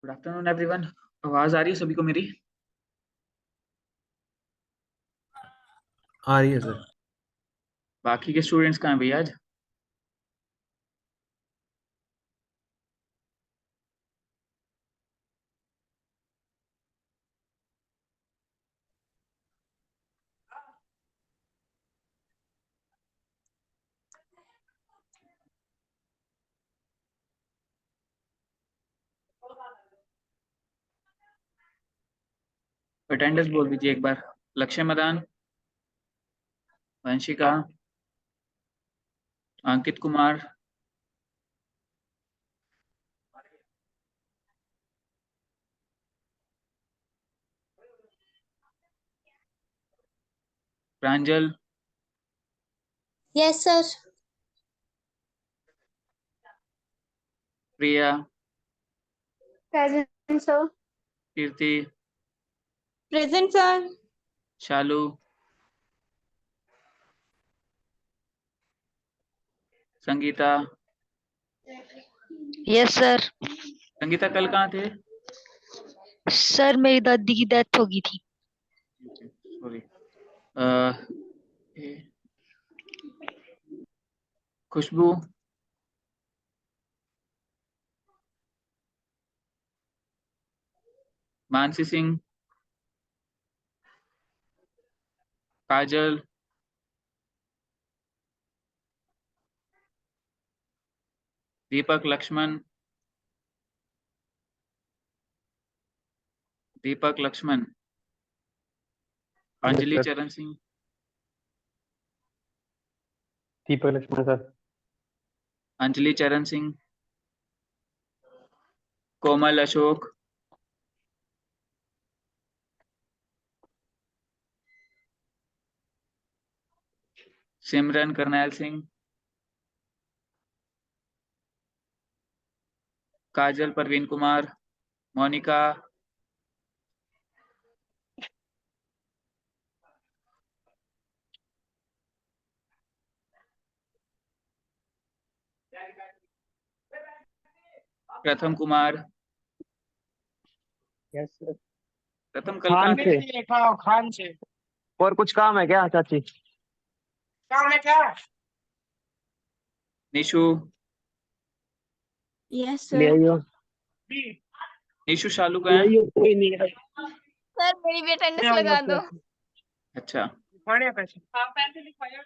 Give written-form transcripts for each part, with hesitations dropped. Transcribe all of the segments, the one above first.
Good afternoon everyone. आवाज आ रही है सभी को मेरी? आ रही है सर। बाकी के स्टूडेंट्स कहाँ हैं भैया आज? अटेंडेंस बोल दीजिए एक बार। Lakshya Madan, Vanshika, Ankit Kumar, Pranjal, yes sir. Priya, present sir. Kirti, present sir. Shalu, Sangeeta. Yes sir. Sangeeta कल कहाँ थे? सर मेरी दादी की डेथ हो गई थी। सॉरी। खुशबू, मानसी सिंह, काजल, दीपक लक्ष्मण, दीपक लक्ष्मण, अंजलि सर। चरण सिंह, दीपक लक्ष्मण सर। अंजलि चरण सिंह, कोमल अशोक, सिमरन करनैल सिंह, काजल परवीन कुमार, मोनिका, प्रथम कुमार। Yes sir. प्रथम कल कहाँ थे? खान से। और कुछ काम है क्या चाची? काम है क्या? निशु, यस ले सर। आइयो। निशु शालू का ले है? आइयो, कोई नहीं है। सर मेरी भी अटेंडेंस लगा दो। अच्छा। बढ़िया पैसे। हाँ, पैसे लिखवाइए।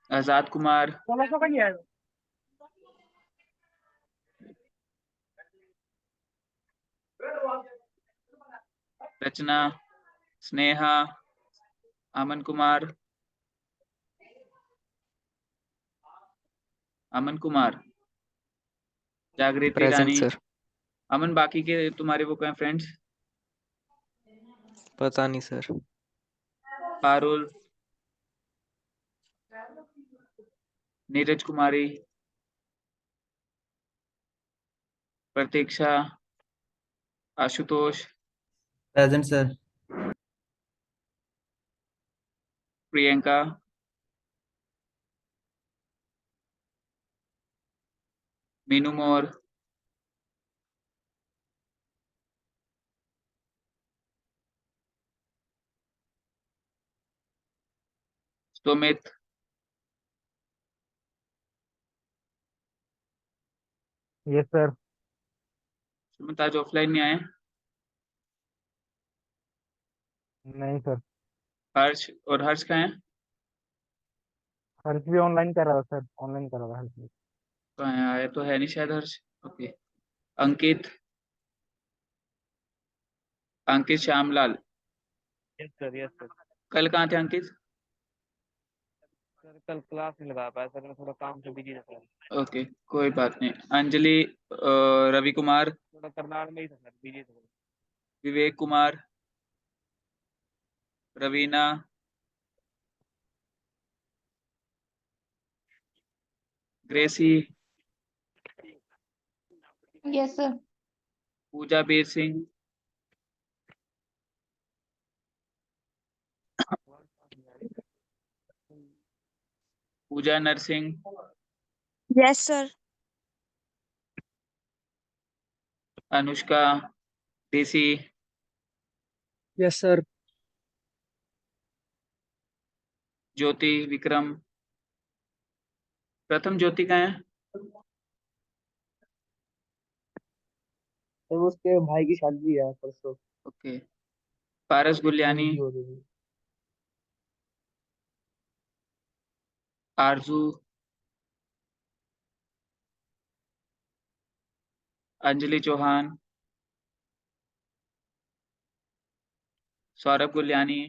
आजाद कुमार, 1600 का नहीं आएगा। रचना, स्नेहा, अमन कुमार, अमन कुमार, जागृति प्रेजेंट रानी। सर। अमन बाकी के तुम्हारे वो कौन फ्रेंड्स? पता नहीं सर। पारुल, नीरज कुमारी, प्रतीक्षा, आशुतोष, प्रेजेंट सर। प्रियंका, मीनू मोर, सुमित, यस सर। सुमित आज ऑफलाइन नहीं आए। नहीं सर। हर्ष और हर्ष कहाँ हैं? हर्ष भी ऑनलाइन कर रहा था सर, ऑनलाइन कर रहा था हर्ष भी। कहाँ है? आया तो है नहीं शायद Harsh. Okay. Ankit, Ankit Shyamlal. Yes sir. Yes sir. कल कहाँ थे अंकित? सर कल क्लास नहीं लगा पाया सर, मैं थोड़ा काम से बिजी था सर। ओके, कोई बात नहीं। अंजलि, रवि कुमार, थोड़ा करनाल में ही था सर, बिजी था। Vivek Kumar, Raveena, Gracy, yes sir. Pooja Bir Singh, Pooja Narsingh, Yes, sir. Anushka, DC, yes sir. Jyoti, Vikram. Pratham Jyoti कहाँ है? सर उसके भाई की शादी है परसों। ओके। पारस गुलियानी, हो रही है। आरजू, अंजलि चौहान, सौरभ गुलियानी,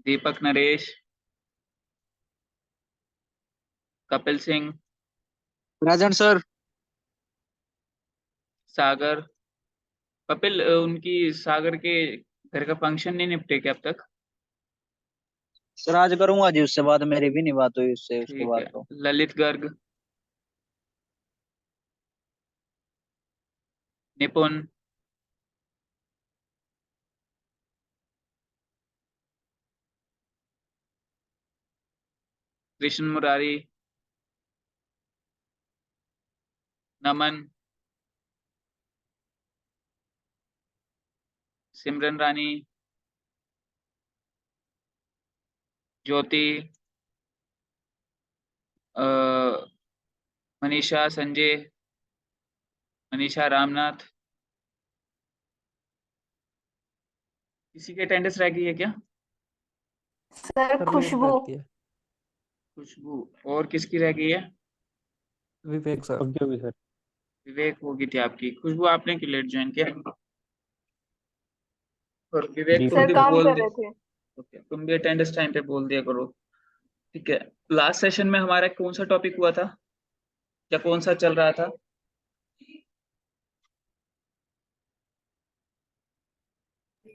दीपक नरेश, कपिल सिंह, प्रेजेंट सर। सागर। कपिल, उनकी सागर के घर का फंक्शन नहीं निपटे क्या अब तक? सर आज करूंगा जी, उससे बाद मेरी भी नहीं बात हुई उससे, उसके ठीक बाद है। तो। ललित गर्ग, निपुण, कृष्ण मुरारी, नमन, सिमरन रानी, ज्योति, मनीषा, संजय, मनीषा रामनाथ। किसी की अटेंडेंस रह गई है क्या? सर, खुशबू। खुशबू। और किसकी रह गई है? विवेक सर। भी सर। विवेक होगी थी आपकी। खुशबू, आपने क्यों लेट ज्वाइन किया? और विवेक, तुम सर, भी काम बोल कर दे। रहे थे। ओके, तुम भी अटेंडेंस टाइम पे बोल दिया करो। ठीक है। लास्ट सेशन में हमारा कौन सा टॉपिक हुआ था, या कौन सा चल रहा था? क्या?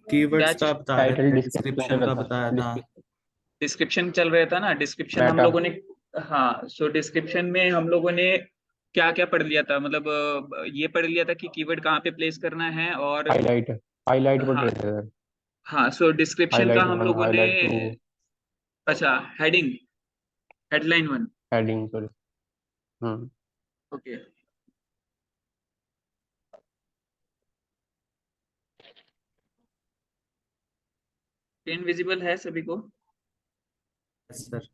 कीवर्ड्स का बता रहे थे, डिस्क्रिप्शन का बताया था। डिस्क्रिप्शन चल रहा था ना, डिस्क्रिप्शन हम लोगों ने। हाँ, सो डिस्क्रिप्शन में हम लोगों ने क्या क्या पढ़ लिया था, मतलब ये पढ़ लिया था कि कीवर्ड कहाँ पे प्लेस करना है, और हाईलाइट हाईलाइट पढ़ हाँ। रहे थे सर। हाँ, सो डिस्क्रिप्शन का हाईलाइट हम 1 लोगों ने। हाईलाइट 2 अच्छा, heading, headline 1। Heading sorry. Okay. Screen visible है सभी को? सर।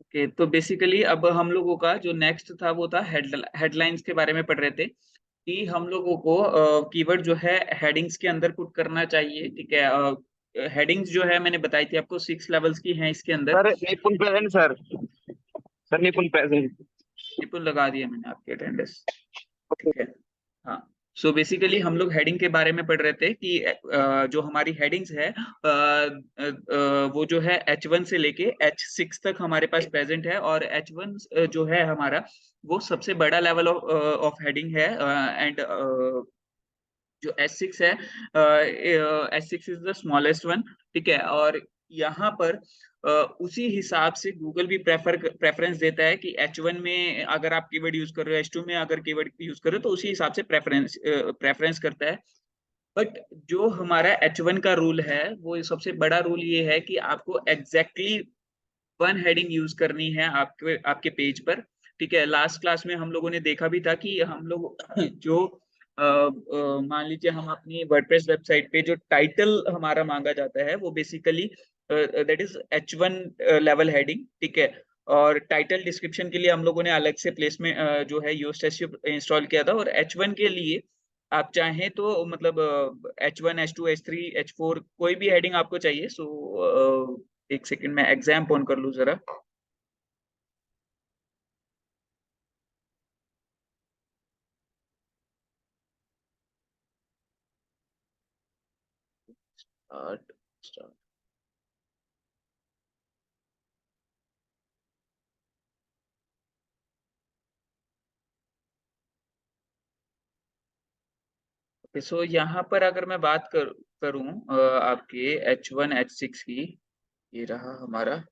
ओके, तो बेसिकली अब हम लोगों का जो नेक्स्ट था वो था हेडलाइंस के बारे में पढ़ रहे थे, कि हम लोगों को कीवर्ड जो है हेडिंग्स के अंदर पुट करना चाहिए। ठीक है। हेडिंग्स जो है मैंने बताई थी आपको, 6 लेवल्स की हैं इसके अंदर। सर निपुण प्रेजेंट सर। सर निपुण प्रेजेंट। निपुण लगा दिया मैंने आपके अटेंडेंस। ठीक है। हाँ। सो बेसिकली हम लोग हेडिंग के बारे में पढ़ रहे थे कि जो हमारी हेडिंग्स है, वो जो है H1 से लेके H6 तक हमारे पास प्रेजेंट है, और H1 जो है हमारा, वो सबसे बड़ा लेवल ऑफ हेडिंग है। एंड जो S6 है, S6 is the smallest one. ठीक है। और यहाँ पर उसी हिसाब से गूगल भी प्रेफरेंस देता है कि H1 में अगर आप कीवर्ड यूज कर रहे हो, H2 में अगर कीवर्ड यूज कर रहे हो, तो उसी हिसाब से प्रेफरेंस करता है। बट जो हमारा H1 का रूल है, वो सबसे बड़ा रूल ये है कि आपको एग्जैक्टली वन हेडिंग यूज करनी है आपके आपके पेज पर। ठीक है। लास्ट क्लास में हम लोगों ने देखा भी था कि हम लोग जो मान लीजिए हम अपनी वर्डप्रेस वेबसाइट पे जो टाइटल हमारा मांगा जाता है, वो basically that is H1 level heading. ठीक है। और टाइटल डिस्क्रिप्शन के लिए हम लोगों ने अलग से प्लेस में जो है यूएसएसयू इंस्टॉल किया था, और H1 के लिए आप चाहें तो मतलब H1, H2, H3, H4 कोई भी हेडिंग आपको चाहिए। सो एक सेकंड में एग्जाम ऑन कर लूं जरा। Start, start. सो यहाँ पर अगर मैं बात करूं आपके H1, H6 की, ये रहा हमारा।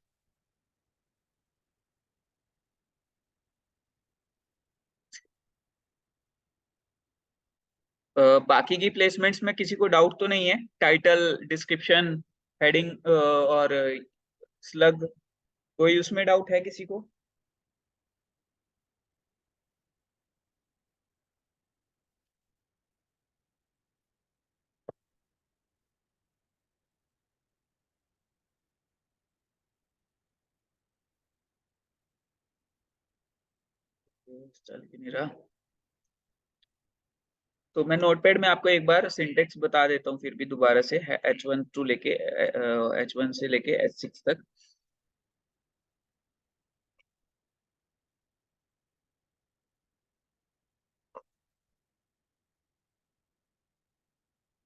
बाकी की प्लेसमेंट्स में किसी को डाउट तो नहीं है? टाइटल, डिस्क्रिप्शन, हेडिंग और स्लग, कोई उसमें डाउट है किसी को? चल ही नहीं रहा। तो मैं नोटपैड में आपको एक बार सिंटेक्स बता देता हूँ फिर भी दोबारा से, H1 टू लेके H1 से लेके H6 तक।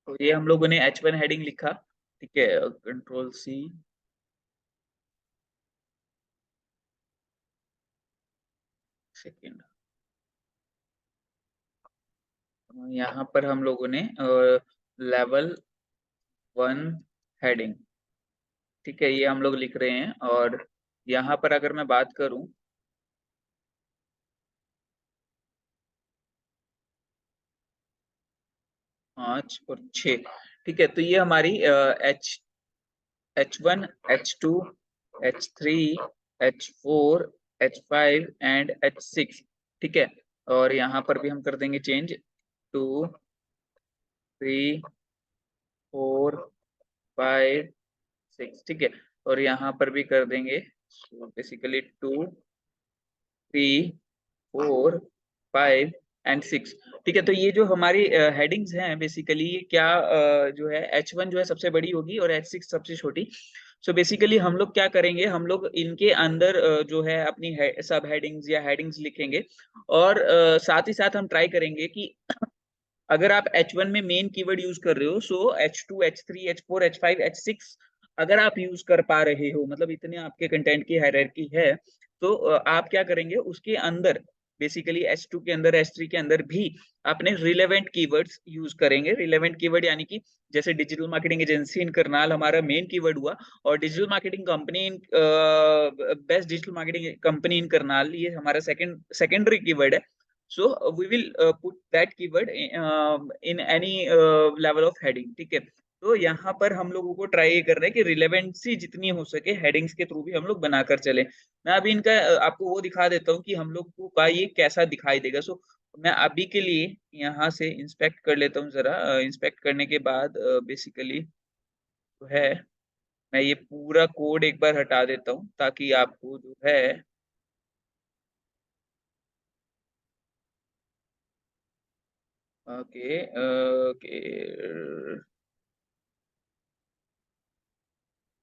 तो ये हम लोगों ने H1 हेडिंग लिखा, ठीक है, कंट्रोल सी, सेकेंड। यहाँ पर हम लोगों ने लेवल 1 हेडिंग, ठीक है, ये हम लोग लिख रहे हैं। और यहाँ पर अगर मैं बात करूं, 5 और 6, ठीक है, तो ये हमारी H1, H2, H3, H4, H5 and H6, ठीक है। और यहाँ पर भी हम कर देंगे चेंज 2, 3, 4, 5, 6, ठीक है। और यहाँ पर भी कर देंगे बेसिकली 2, 3, 4, 5 एंड 6, ठीक है। तो ये जो हमारी हेडिंग्स हैं बेसिकली, ये क्या जो है H1 जो है सबसे बड़ी होगी और H6 सबसे छोटी। सो बेसिकली हम लोग क्या करेंगे, हम लोग इनके अंदर जो है अपनी सब हेडिंग्स या हेडिंग्स लिखेंगे। और साथ ही साथ हम ट्राई करेंगे कि अगर आप H1 में मेन कीवर्ड यूज कर रहे हो, सो H2, H3, H4, H5, H6 अगर आप यूज कर पा रहे हो, मतलब इतने आपके कंटेंट की हायरार्की है, तो आप क्या करेंगे उसके अंदर बेसिकली H2 के अंदर, H3 के अंदर भी अपने रिलेवेंट कीवर्ड्स यूज करेंगे। रिलेवेंट कीवर्ड यानी कि जैसे डिजिटल मार्केटिंग एजेंसी इन करनाल हमारा मेन कीवर्ड हुआ, और digital marketing company in best digital marketing company इन करनाल ये हमारा सेकेंडरी कीवर्ड है। So we will put that keyword in any level of heading, ठीक है। तो यहाँ पर हम लोगों को ट्राई कर रहे हैं कि रिलेवेंसी जितनी हो सके हेडिंग्स के थ्रू भी हम लोग बनाकर चले। मैं अभी इनका आपको वो दिखा देता हूँ कि हम लोग को का ये कैसा दिखाई देगा। सो मैं अभी के लिए यहाँ से इंस्पेक्ट कर लेता हूँ जरा। इंस्पेक्ट करने के बाद बेसिकली जो है मैं ये पूरा कोड एक बार हटा देता हूँ ताकि आपको जो है ओके ओके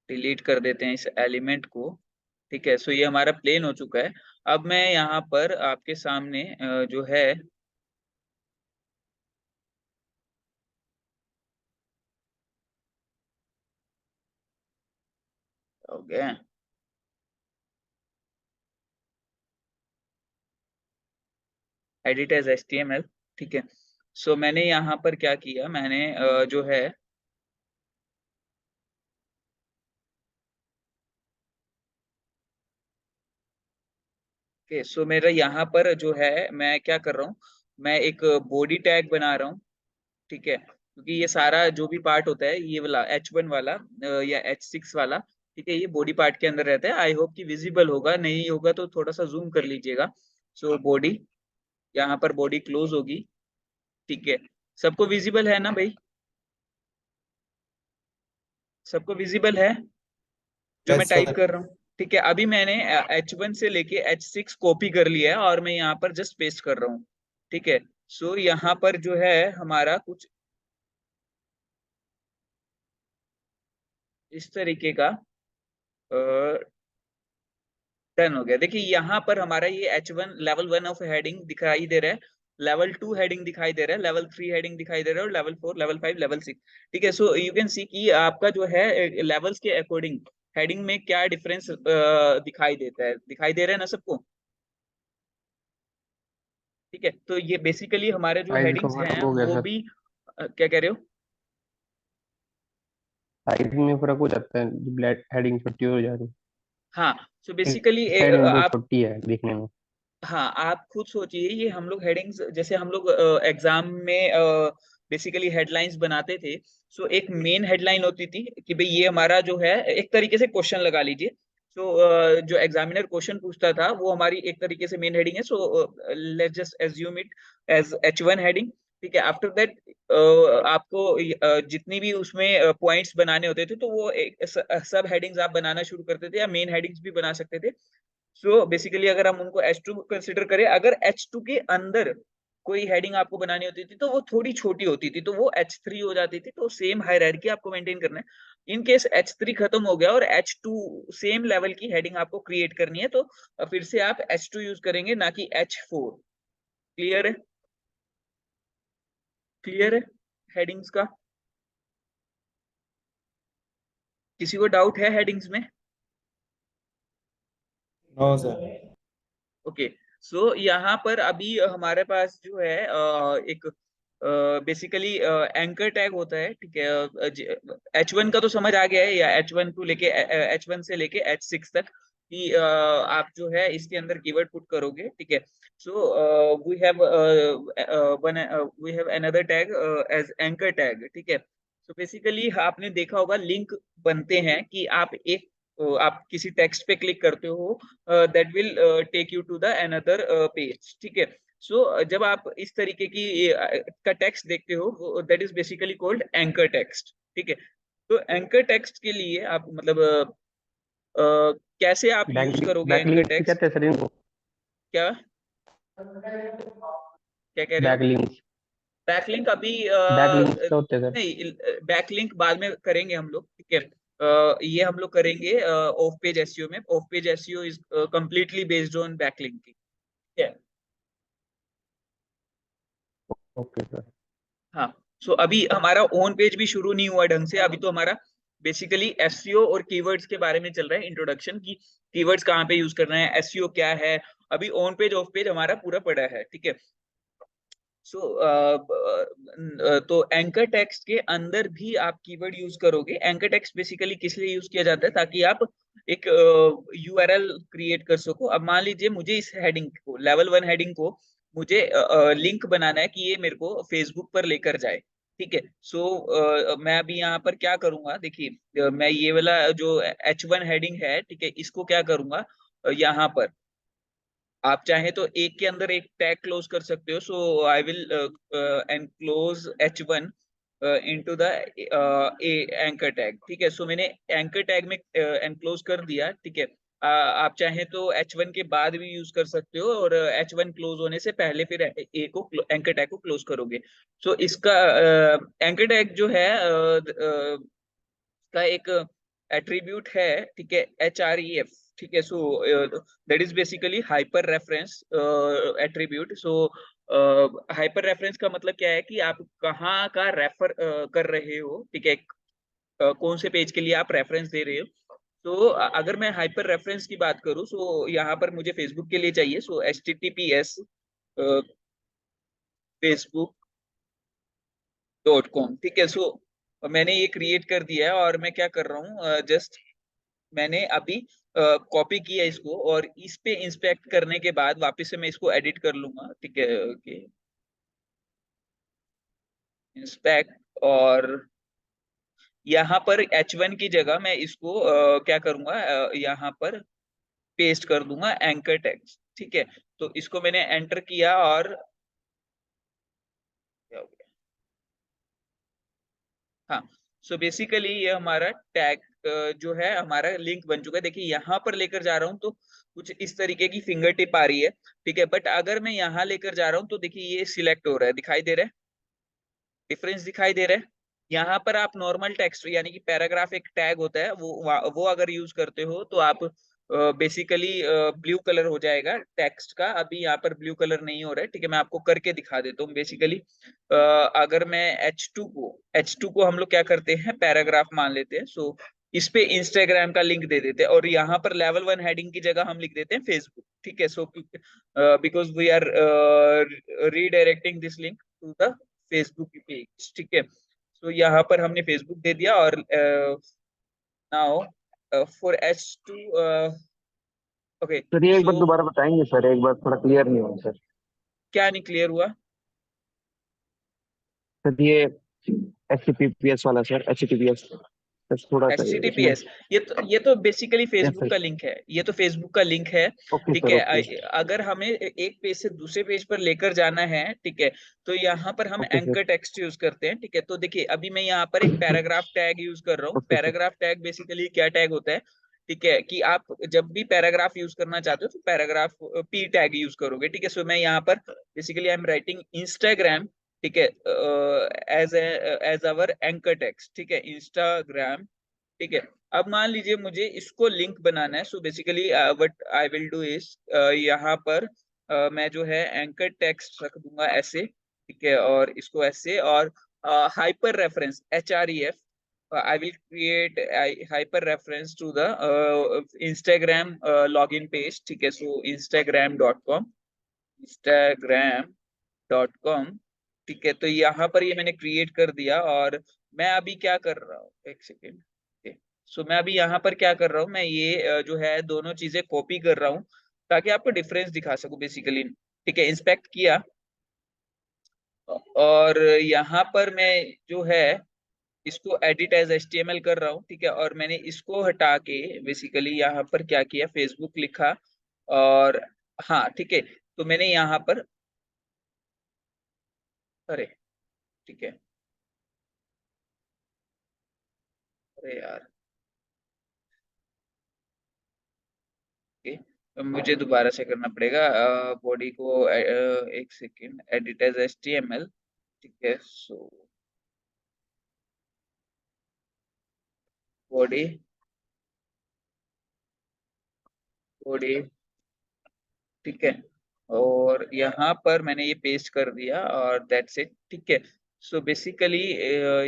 डिलीट कर देते हैं इस एलिमेंट को, ठीक है। सो ये हमारा प्लेन हो चुका है। अब मैं यहाँ पर आपके सामने जो है हो गया एडिट एज HTML, ठीक है। सो मैंने यहाँ पर क्या किया, मैंने जो है ओके, सो मेरा यहाँ पर जो है मैं क्या कर रहा हूँ, मैं एक बॉडी टैग बना रहा हूँ, ठीक है। क्योंकि ये सारा जो भी पार्ट होता है ये वाला H1 वाला या H6 वाला, ठीक है, ये बॉडी पार्ट के अंदर रहता है। आई होप कि विजिबल होगा, नहीं होगा तो थोड़ा सा जूम कर लीजिएगा। सो बॉडी, यहाँ पर बॉडी क्लोज होगी, ठीक है। सबको विजिबल है ना भाई? सबको विजिबल है जो मैं टाइप कर रहा हूँ? ठीक है, अभी मैंने H1 से लेके H6 कॉपी कर लिया है और मैं यहाँ पर जस्ट पेस्ट कर रहा हूँ, ठीक है। सो यहाँ पर जो है हमारा कुछ इस तरीके का डन हो गया। देखिए यहाँ पर हमारा ये H1 लेवल 1 ऑफ हेडिंग दिखाई दे रहा है, लेवल 2 हेडिंग दिखाई दे रहा है, लेवल 3 हेडिंग दिखाई दे रहा है, और लेवल 4, लेवल 5, लेवल 6, ठीक है। सो यू कैन सी कि आपका जो है लेवल्स के अकॉर्डिंग हेडिंग में क्या डिफरेंस दिखाई देता है, दिखाई दे रहा है ना सबको? ठीक है, तो ये बेसिकली हमारे जो साइज हेडिंग्स का हैं फर्क हो गया वो सर। भी क्या कह रहे हो? साइज में फर्क हो जाता है, ब्लैक हेडिंग छोटी हो जा रही हाँ, सो बेसिकली साइड में बहुत आप, छोटी है दिखने में। हाँ आप खुद सोचिए, ये हम लोग हेडिंग्स जैसे हम लोग एग्जाम में बेसिकली हेडलाइंस बनाते थे। सो एक मेन हेडलाइन होती थी कि भाई ये हमारा जो है एक तरीके से क्वेश्चन लगा लीजिए। सो जो एग्जामिनर क्वेश्चन पूछता था वो हमारी एक तरीके से मेन हेडिंग है। So let's just assume it as H1 heading. ठीक है, आफ्टर दैट आपको जितनी भी उसमें पॉइंट्स बनाने होते थे तो वो एक सब हेडिंग्स आप बनाना शुरू करते थे या मेन हेडिंग्स भी बना सकते थे। सो बेसिकली अगर हम उनको H2 कंसिडर करें, अगर H2 के अंदर कोई हेडिंग आपको बनानी होती थी तो वो थोड़ी छोटी होती थी तो वो H3 हो जाती थी। तो सेम हायरार्की आपको मेंटेन करना है। इन केस H3 खत्म हो गया और H2 सेम लेवल की हेडिंग आपको क्रिएट करनी है तो फिर से आप H2 यूज करेंगे, ना कि H4। क्लियर है? क्लियर है हेडिंग्स का? किसी को डाउट है हेडिंग्स में? No sir. ओके, सो यहाँ पर अभी हमारे पास जो है एक बेसिकली एंकर टैग होता है। ठीक है, H1 का तो समझ आ गया है, या H1 टू लेके H1 से लेके H6 तक कि आप जो है इसके अंदर कीवर्ड पुट करोगे। ठीक है, so we have another tag as anchor tag. ठीक है, सो बेसिकली आपने देखा होगा लिंक बनते हैं कि आप किसी टेक्स्ट पे क्लिक करते हो, that will take you to the another page. ठीक है, सो जब आप इस तरीके की का टेक्स्ट देखते हो that is basically called anchor text. ठीक है, तो एंकर टेक्स्ट के लिए आप मतलब कैसे आप यूज करोगे एंकर बैकलिंक्स टेक्स्ट? कहते हैं सर इनको। क्या क्या कह रहे हो? बैकलिंक्स। बैकलिंक अभी बैकलिंक्स क्या होते हैं सर? नहीं, बैकलिंक बाद में करेंगे हम लोग। ठीक है, ये हम लोग करेंगे ऑफ पेज एसईओ में। Of page SEO is completely based on backlinking. ठीक है, ओके सर। हाँ। सो अभी हमारा ऑन पेज भी शुरू नहीं हुआ ढंग से। अभी तो हमारा बेसिकली एसईओ और कीवर्ड्स के बारे में चल रहा है, इंट्रोडक्शन की कीवर्ड्स कहाँ पे यूज करना है, एसईओ क्या है। अभी ऑन पेज ऑफ पेज हमारा पूरा पड़ा है। ठीक है, सो तो एंकर टेक्स्ट के अंदर भी आप कीवर्ड यूज करोगे। एंकर टेक्स्ट बेसिकली किस लिए यूज किया जाता है? ताकि आप एक यूआरएल क्रिएट कर सको। अब मान लीजिए मुझे इस हेडिंग को, लेवल 1 हेडिंग को मुझे लिंक बनाना है कि ये मेरे को फेसबुक पर लेकर जाए। ठीक है, सो मैं अभी यहाँ पर क्या करूंगा, देखिए मैं ये वाला जो H1 हेडिंग है, ठीक है, इसको क्या करूंगा, यहाँ पर आप चाहे तो एक के अंदर एक टैग क्लोज कर सकते हो। So I will enclose H1 into the anchor tag. ठीक है, सो मैंने एंकर टैग में एनक्लोज कर दिया। ठीक है, आप चाहे तो H1 के बाद भी यूज कर सकते हो और H1 क्लोज होने से पहले फिर ए को एंकर टैग को क्लोज करोगे। सो इसका एंकर टैग जो है का एक एट्रीब्यूट है। ठीक है, HREF। ठीक है, so that is basically hyper reference attribute. So hyper reference का मतलब क्या है कि आप कहाँ का रेफर कर रहे हो। ठीक है, कौन से पेज के लिए आप रेफरेंस दे रहे हो। तो अगर मैं हाइपर रेफरेंस की बात करूँ, सो यहाँ पर मुझे फेसबुक के लिए चाहिए। सो HTTPS facebook.com। ठीक है, सो मैंने ये क्रिएट कर दिया है और मैं क्या कर रहा हूँ, जस्ट मैंने अभी कॉपी किया इसको और इस पे इंस्पेक्ट करने के बाद वापस से मैं इसको एडिट कर लूंगा। ठीक है, ओके, इंस्पेक्ट, और यहाँ पर H1 की जगह मैं इसको क्या करूंगा, यहाँ पर पेस्ट कर दूंगा एंकर टेक्स्ट। ठीक है, तो इसको मैंने एंटर किया और क्या हो गया? हाँ, सो बेसिकली ये हमारा टैग जो है हमारा लिंक बन चुका है। देखिए यहाँ पर लेकर जा रहा हूँ तो कुछ इस तरीके की फिंगर टिप आ रही है। ठीक है, बट अगर मैं यहाँ लेकर जा रहा हूँ तो देखिए ये सिलेक्ट हो रहा है, दिखाई दे रहा है, डिफरेंस दिखाई दे रहा है। यहाँ पर आप नॉर्मल टेक्स्ट यानी कि पैराग्राफ एक टैग होता है, वो अगर यूज करते हो तो आप बेसिकली ब्लू कलर हो जाएगा टेक्स्ट का। अभी यहाँ पर ब्लू कलर नहीं हो रहा है। ठीक है, मैं आपको करके दिखा देता हूँ। बेसिकली अगर मैं H2 को हम लोग क्या करते हैं, पैराग्राफ मान लेते हैं। सो इस पे इंस्टाग्राम का लिंक दे देते हैं और यहाँ पर लेवल 1 हेडिंग की जगह हम लिख देते हैं फेसबुक। ठीक है, so because we are redirecting this link to the Facebook page. ठीक है, सो यहाँ पर हमने फेसबुक दे दिया और now for H2 okay, sir ये एक बार सो दोबारा बताएंगे सर, एक बार थोड़ा क्लियर नहीं हुआ सर। क्या नहीं क्लियर हुआ? सर ये HTTPS वाला सर, HTTPS थोड़ा सा इसमें। HTTPS ये तो बेसिकली यस फेसबुक सर। का लिंक है, ये तो फेसबुक का लिंक है। ओके ठीक सर, है, ओके अगर हमें एक पेज से दूसरे पेज पर लेकर जाना है, ठीक है, तो यहाँ पर हम okay anchor sir, text use करते हैं। ठीक है, तो देखिए अभी मैं यहाँ पर एक पैराग्राफ टैग यूज कर रहा हूँ। Okay sir, paragraph tag basically क्या टैग होता है, ठीक है, कि आप जब भी पैराग्राफ यूज करना चाहते हो तो पैराग्राफ पी टैग यूज करोगे। ठीक है, सो मैं यहाँ पर basically I am writing Instagram, ठीक है, एज आवर एंकर टेक्स्ट। ठीक है, इंस्टाग्राम। ठीक है, अब मान लीजिए मुझे इसको लिंक बनाना है। So basically what I will do is, यहाँ पर मैं जो है एंकर टेक्स्ट रख दूंगा ऐसे। ठीक है, और इसको ऐसे, और hyper reference HREF, I will create hyper reference to the Instagram login page. ठीक है, सो instagram.com। ठीक है, तो यहाँ पर ये मैंने क्रिएट कर दिया। और मैं अभी क्या कर रहा हूँ, एक सेकेंड। सो मैं अभी यहाँ पर क्या कर रहा हूँ, मैं ये जो है दोनों चीजें कॉपी कर रहा हूँ ताकि आपको डिफरेंस दिखा सकूं बेसिकली। ठीक है, इंस्पेक्ट किया, और यहाँ पर मैं जो है इसको एडिट एज HTML कर रहा हूँ। ठीक है, और मैंने इसको हटा के बेसिकली यहाँ पर क्या किया, फेसबुक लिखा। और हाँ ठीक है, तो मैंने यहाँ पर, अरे ठीक है, अरे यार, ओके, तो मुझे दोबारा से करना पड़ेगा। बॉडी को एक सेकेंड, एडिट एज HTML। ठीक है, सो बॉडी, बॉडी, ठीक है, और यहाँ पर मैंने ये पेस्ट कर दिया और दैट्स इट। ठीक है, सो बेसिकली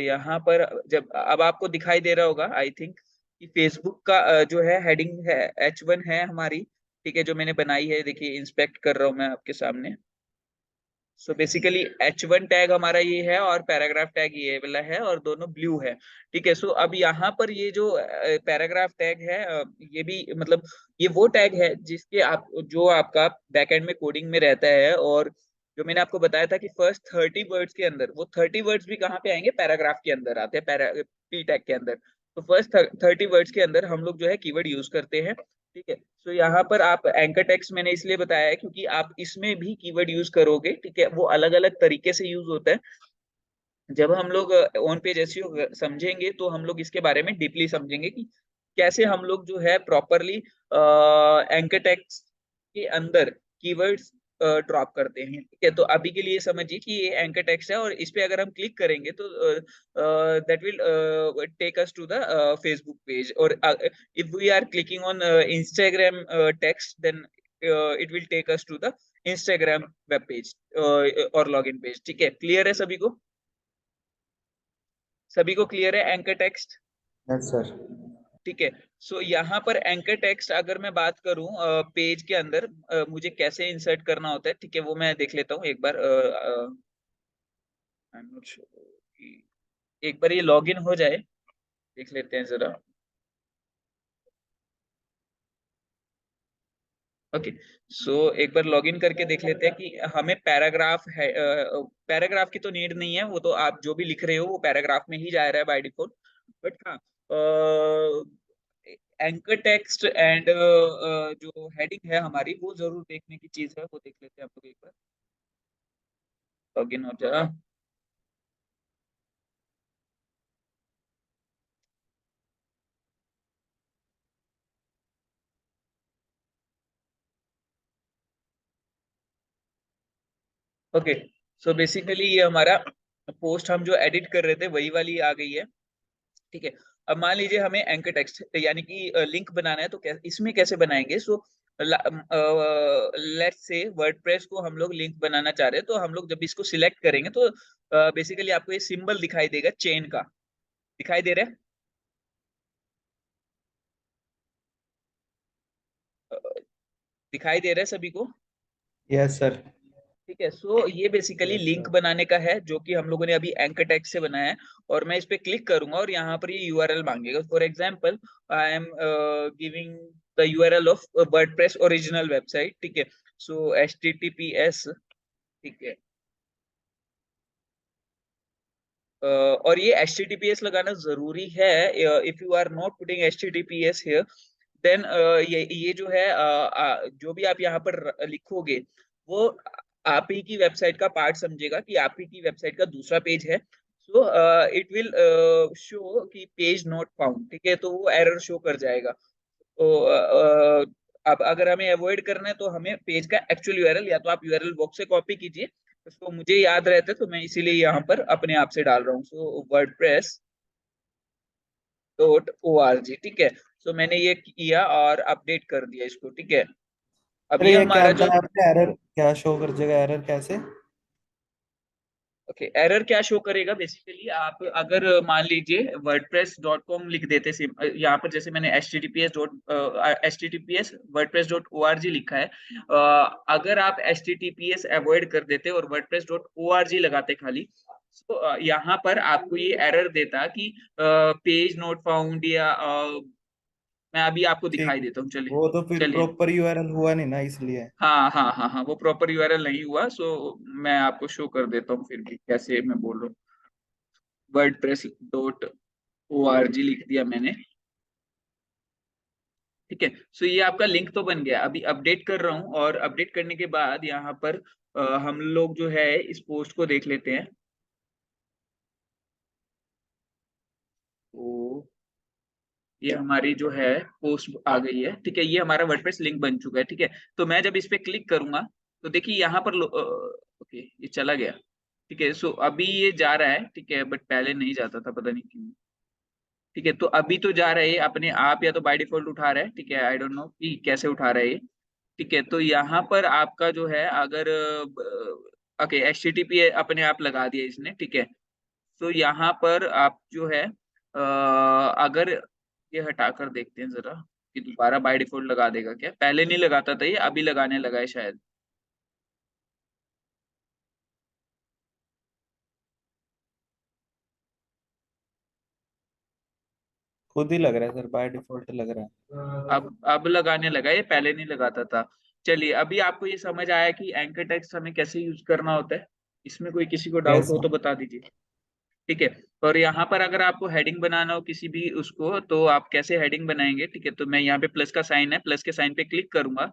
यहाँ पर जब अब आपको दिखाई दे रहा होगा आई थिंक कि फेसबुक का जो है हेडिंग है H1 है हमारी। ठीक है, जो मैंने बनाई है, देखिए इंस्पेक्ट कर रहा हूँ मैं आपके सामने। सो बेसिकली H1 टैग हमारा ये है और पैराग्राफ टैग ये वाला है, और दोनों ब्लू है। ठीक है, सो अब यहाँ पर ये जो पैराग्राफ टैग है, ये भी मतलब ये वो टैग है जिसके आप जो आपका बैकएंड में कोडिंग में रहता है। और जो मैंने आपको बताया था कि फर्स्ट 30 वर्ड्स के अंदर, वो 30 वर्ड्स भी कहाँ पे आएंगे, पैराग्राफ के अंदर आते हैं, पी टैग के अंदर। तो फर्स्ट 30 वर्ड्स के अंदर हम लोग जो है कीवर्ड यूज करते हैं। ठीक है, तो यहाँ पर आप एंकर टेक्स्ट मैंने इसलिए बताया है क्योंकि आप इसमें भी कीवर्ड यूज करोगे। ठीक है, वो अलग अलग तरीके से यूज होता है। जब हम लोग ऑन पेज एसईओ समझेंगे तो हम लोग इसके बारे में डीपली समझेंगे कि कैसे हम लोग जो है प्रॉपरली एंकर टेक्स्ट के अंदर कीवर्ड्स ड्रॉप करते हैं। ठीक है, तो अभी के लिए समझिए कि ये एंकर टेक्स्ट है, और इस पे अगर हम क्लिक करेंगे तो that will take us to the Facebook page. और if we are clicking on Instagram text, then it will take us to the Instagram web page और लॉगिन पेज। ठीक है, क्लियर है सभी को? सभी को क्लियर है एंकर टेक्स्ट? Yes sir. ठीक है, सो यहाँ पर एंकर टेक्स्ट अगर मैं बात करूं पेज के अंदर मुझे कैसे इंसर्ट करना होता है, ठीक है, वो मैं देख लेता हूँ एक बार। I'm not sure कि एक बार ये लॉगिन हो जाए, देख लेते हैं जरा। ओके, सो एक बार लॉगिन करके देख लेते हैं कि हमें पैराग्राफ है। पैराग्राफ की तो नीड नहीं है, वो तो आप जो भी लिख रहे हो वो पैराग्राफ में ही जा रहा है बाय डिफॉल्ट। बट हाँ, एंकर टेक्स्ट एंड जो हेडिंग है हमारी, वो जरूर देखने की चीज है, वो देख लेते हैं आप लोग एक बार। लॉगिन हो जा। ओके, सो बेसिकली ये हमारा पोस्ट हम जो एडिट कर रहे थे वही वाली आ गई है। ठीक है, अब मान लीजिए हमें एंकर टेक्स्ट यानी कि लिंक बनाना है, तो इसमें कैसे बनाएंगे? सो लेट्स से वर्डप्रेस को हम लोग लिंक बनाना चाह रहे हैं, तो हम लोग जब इसको सिलेक्ट करेंगे तो बेसिकली आपको ये सिंबल दिखाई देगा चेन का, दिखाई दे रहा है? अ, दिखाई दे रहा है सभी को? Yes sir. ठीक है, सो ये बेसिकली लिंक बनाने का है जो कि हम लोगों ने अभी एंकर टेक्स्ट से बनाया है। और मैं इस पे क्लिक करूंगा और यहाँ पर ये यूआरएल मांगेगा। For example I am giving the URL of WordPress original website. ठीक है, सो HTTPS। ठीक है, और ये HTTPS लगाना जरूरी है। If you are not putting HTTPS here then ये जो है जो भी आप यहाँ पर लिखोगे वो आप ही की वेबसाइट का पार्ट समझेगा कि आप ही की वेबसाइट का दूसरा पेज है। सो इट विल शो कि पेज नॉट फाउंड, ठीक है, तो वो एरर शो कर जाएगा। तो अब अगर हमें अवॉइड करना है तो हमें पेज का एक्चुअल यूआरएल या तो आप यूआरएल बॉक्स से कॉपी कीजिए, तो मुझे याद रहता है तो मैं इसीलिए यहाँ पर अपने आप से डाल रहा हूँ। सो wordpress.org, ठीक है। सो मैंने ये किया और अपडेट कर दिया इसको, ठीक है। अब अरे ये ये क्या हमारा जो बताया आपने, एरर क्या शो कर देगा, एरर कैसे? ओके, एरर क्या शो करेगा बेसिकली, आप अगर मान लीजिए wordpress.com लिख देते यहाँ पर, जैसे मैंने https wordpress.org लिखा है, अगर आप https अवॉइड कर देते और wordpress.org लगाते खाली, तो यहाँ पर आपको ये एरर देता कि पेज नोट फाउंड, या मैं अभी आपको ठीक। दिखाई देता हूँ, चलिए। वो तो फिर चलिए, प्रॉपर यूआरएल हुआ नहीं ना, इसलिए। हाँ हाँ हाँ हाँ, वो प्रॉपर यूआरएल नहीं हुआ। सो मैं आपको शो कर देता हूँ फिर भी कैसे मैं बोल रहा हूँ। wordpress.org लिख दिया मैंने, ठीक है। सो ये आपका लिंक तो बन गया। अभी अपडेट कर रहा हूँ, और अपडेट करने के बाद यहाँ पर हम लोग जो है इस पोस्ट को देख लेते हैं। तो ये हमारी जो है पोस्ट आ गई है, ठीक है। ये हमारा वर्डप्रेस लिंक बन चुका है, ठीक है। तो मैं जब इस पे क्लिक करूंगा तो देखिए यहाँ पर ओके, ये चला गया, ठीक है। सो अभी ये जा रहा है, ठीक है, बट पहले नहीं जाता था, पता नहीं क्यों। ठीक है, तो अभी तो जा रहा है अपने आप, या तो बाय डिफॉल्ट उठा रहा है, ठीक है। आई डोंट नो कि कैसे उठा रहा है ये, ठीक है। तो यहाँ पर आपका जो है अगर ओके, HTTP अपने आप लगा दिया इसने, ठीक है। तो यहाँ पर आप जो है अगर ये हटाकर देखते हैं जरा कि दोबारा बाय डिफॉल्ट लगा देगा क्या। पहले नहीं लगाता था ये, अभी लगाने लगा है शायद। खुद ही लग रहा है सर, बाय डिफॉल्ट लग रहा है। अब लगाने लगा, ये पहले नहीं लगाता था। चलिए, अभी आपको ये समझ आया कि एंकर टेक्स्ट हमें कैसे यूज करना होता है। इसमें कोई किसी को डाउट हो कैसे? तो बता दीजिए, ठीक है। और यहाँ पर अगर आपको हेडिंग बनाना हो किसी भी उसको, तो आप कैसे हेडिंग बनाएंगे, ठीक है। तो मैं यहाँ पे प्लस का साइन है, प्लस के साइन पे क्लिक करूंगा।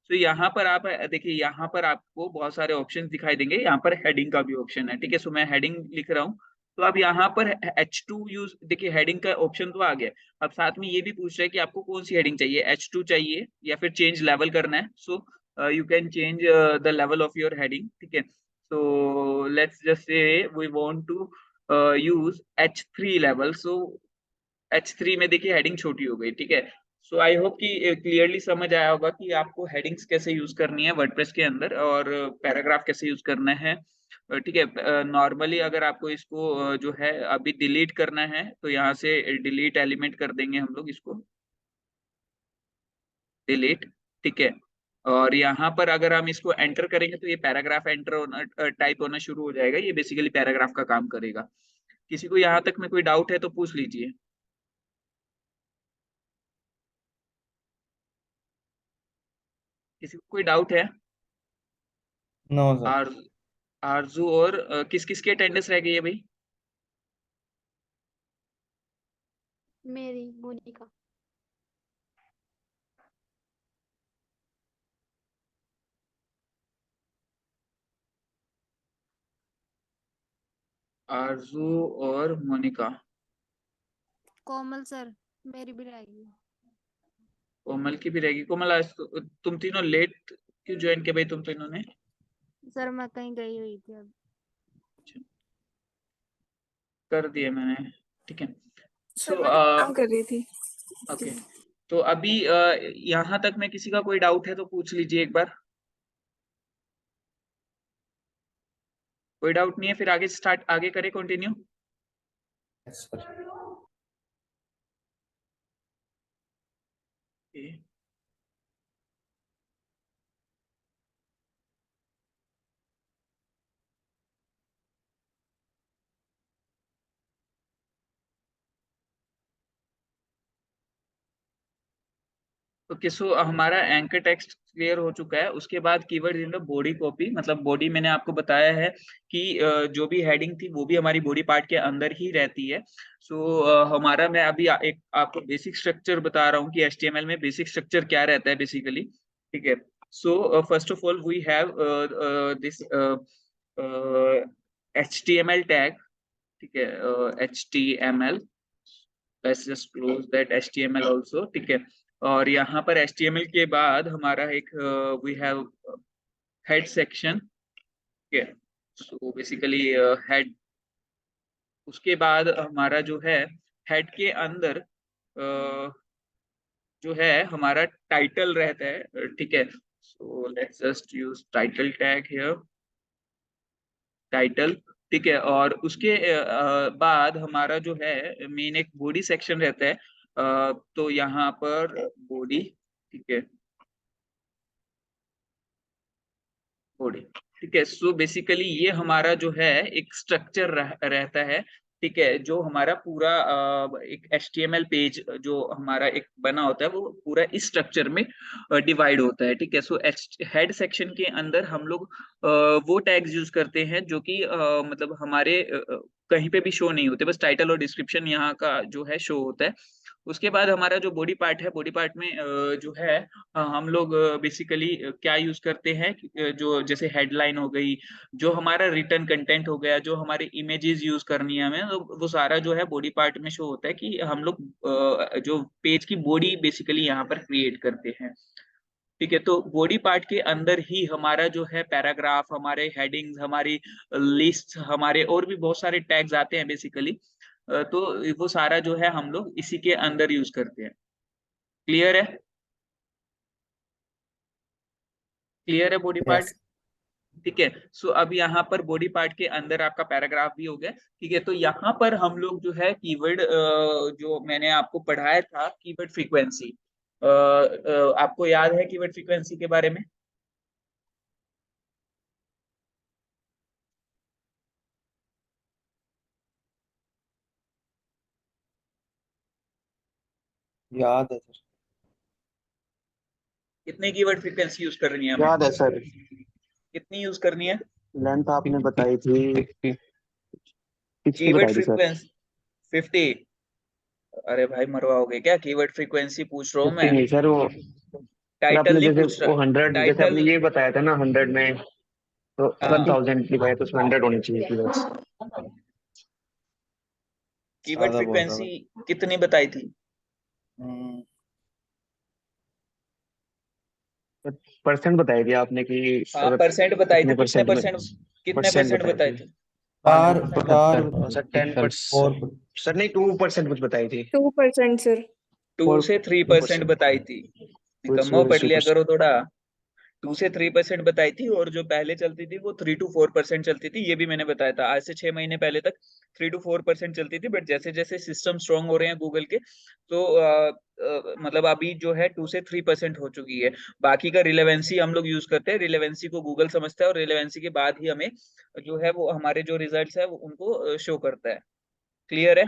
तो यहाँ पर आप देखिए, यहाँ पर आपको बहुत सारे ऑप्शंस दिखाई देंगे। यहाँ पर हेडिंग का भी ऑप्शन है, ठीक है। सो मैं हेडिंग लिख रहा हूँ, तो अब यहाँ पर H2 यूज, देखिए हेडिंग का ऑप्शन तो आ गया। अब साथ में ये भी पूछ रहा है कि आपको कौन सी हेडिंग चाहिए, H2 चाहिए या फिर चेंज लेवल करना है। So you can change the level of your heading, ठीक है। So let's just say we want to use H3 level. So H3 में देखिए हेडिंग छोटी हो गई, ठीक है। सो आई होप कि क्लियरली समझ आया होगा कि आपको हेडिंग्स कैसे यूज करनी है वर्डप्रेस के अंदर, और पैराग्राफ कैसे यूज करना है, ठीक है। नॉर्मली अगर आपको इसको जो है अभी डिलीट करना है, तो यहाँ से डिलीट एलिमेंट कर देंगे हम लोग इसको, डिलीट, ठीक है। और यहाँ पर अगर हम इसको एंटर करेंगे तो ये पैराग्राफ एंटर होना, टाइप होना शुरू हो जाएगा। ये बेसिकली पैराग्राफ का काम करेगा। किसी को यहाँ तक में कोई डाउट है तो पूछ लीजिए। किसी को कोई डाउट है? No sir. आर आरजू और किस किस की अटेंडेंस रह गई है भाई? मेरी मोनिका। आरजू और मोनिका। कोमल सर, मेरी भी रहेगी। कोमल की भी रहेगी। कोमल, आज तुम तीनों लेट क्यों ज्वाइन किया भाई तुम तीनों ने? सर मैं कहीं गई हुई थी अब। अच्छा, कर दिए मैंने, ठीक है। सर सो मैं काम कर रही थी ओके, इसलिए। तो अभी यहाँ तक में किसी का कोई डाउट है तो पूछ लीजिए एक बार। कोई डाउट नहीं है, फिर आगे स्टार्ट, आगे करें, कंटिन्यू। Yes sir. ओके, सो हमारा एंकर टेक्स्ट क्लियर हो चुका है। उसके बाद keyword in the body copy, मतलब बॉडी मैंने आपको बताया है कि जो भी हेडिंग थी वो भी हमारी बॉडी पार्ट के अंदर ही रहती है। सो हमारा, मैं अभी एक आपको बेसिक स्ट्रक्चर बता रहा हूँ कि HTML में बेसिक स्ट्रक्चर क्या रहता है बेसिकली। ठीक है, so first of all we have this HTML tag. ठीक है, HTML, let's just close that HTML also। ठीक है, और यहाँ पर HTML के बाद हमारा एक वी हैव हेड सेक्शन। ठीक है, सो बेसिकली हेड। उसके बाद हमारा जो है हेड के अंदर जो है हमारा टाइटल रहता है। ठीक है, so let's just use title tag here, title. ठीक है, और उसके बाद हमारा जो है मेन एक बॉडी सेक्शन रहता है। तो यहाँ पर बॉडी। ठीक है, बॉडी। ठीक है, सो बेसिकली ये हमारा जो है एक स्ट्रक्चर रहता है। ठीक है, जो हमारा पूरा एक HTML पेज जो हमारा एक बना होता है वो पूरा इस स्ट्रक्चर में डिवाइड होता है। ठीक है, सो हेड सेक्शन के अंदर हम लोग वो टैग्स यूज करते हैं जो कि मतलब हमारे कहीं पे भी शो नहीं होते, बस टाइटल और डिस्क्रिप्शन यहाँ का जो है शो होता है। उसके बाद हमारा जो बॉडी पार्ट है, बॉडी पार्ट में जो है हम लोग बेसिकली क्या यूज करते हैं जो जैसे हेडलाइन हो गई, जो हमारा रिटर्न कंटेंट हो गया, जो हमारे इमेजेस यूज करनी है हमें, तो वो सारा जो है बॉडी पार्ट में शो होता है कि हम लोग जो पेज की बॉडी बेसिकली यहाँ पर क्रिएट करते हैं। ठीक है, तो बॉडी पार्ट के अंदर ही हमारा जो है पैराग्राफ, हमारे हेडिंग्स, हमारी लिस्ट, हमारे और भी बहुत सारे टैग्स आते हैं बेसिकली। तो वो सारा जो है हम लोग इसी के अंदर यूज करते हैं। क्लियर है? क्लियर है बॉडी पार्ट? यस ठीक है, सो अब यहाँ पर बॉडी पार्ट के अंदर आपका पैराग्राफ भी हो गया। ठीक है, तो यहाँ पर हम लोग जो है कीवर्ड जो मैंने आपको पढ़ाया था कीवर्ड फ्रीक्वेंसी, आपको याद है कीवर्ड फ्रीक्वेंसी के बारे में? याद है सर। कितनी कीवर्ड फ्रीक्वेंसी यूज करनी है हमें? याद है सर, कितनी यूज करनी है? लेंथ आपने बताई थी 60। 60 कीवर्ड बताई थी सर। फ्रीक्वेंसी 50? अरे भाई मरवाओगे क्या? कीवर्ड फ्रीक्वेंसी पूछ रहा हूँ 50 मैं, नहीं सर, वो सर टाइटल आपने नहीं जैसे पूछ रहा। वो 100, जैसे टाइटल, आपने ये बताया था ना 100 में, तो हाँ, 1000 लिखा है तो उसमें 100 होनी चाहिए थी बस। कीवर्ड ज्यादा बोल रहा फ्रीक्वेंसी कितनी बताई थी? हूँ। परसेंट बताई थी आपने कि हाँ, अगर परसेंट बताई थी। कितने कितने परसेंट में, परसेंट, कितने परसेंट परसेंट बताई बताई थी। थी? चार चार 75 सर पिक्सल। 10%, सर नहीं 2% कुछ बताई थी। 2% सर। 2 से 3% 2%, बताई थी। निकम्मो पढ़ लिया करो थोड़ा। 2 से 3% बताई थी, और जो पहले चलती थी वो 3 to 4% चलती थी। ये भी मैंने बताया था, आज से 6 महीने पहले तक 3 to 4% चलती थी। बट जैसे जैसे सिस्टम स्ट्रांग हो रहे हैं गूगल के, तो मतलब अभी जो है 2 से 3% हो चुकी है। बाकी का रिलेवेंसी हम लोग यूज करते हैं, रिलेवेंसी को गूगल समझता है, और रिलेवेंसी के बाद ही हमें जो है वो हमारे जो रिजल्ट्स है वो उनको शो करता है। क्लियर है?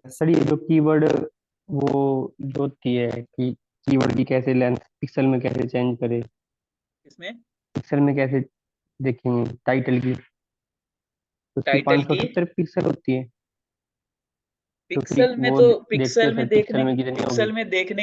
सर ये जो कीवर्ड वो जो होती है कि कीवर्ड की कैसे लेंथ पिक्सल में कैसे चेंज करे, इसमें पिक्सल में कैसे देखेंगे टाइटल की, उसकी टाइटल की 570 पिक्सल होती है, तो फिर पिक्सल में, वो तो देखते हो पिक्सल में सर पिक्सल देखने, में कितनी होगी? पिक्सल में देखने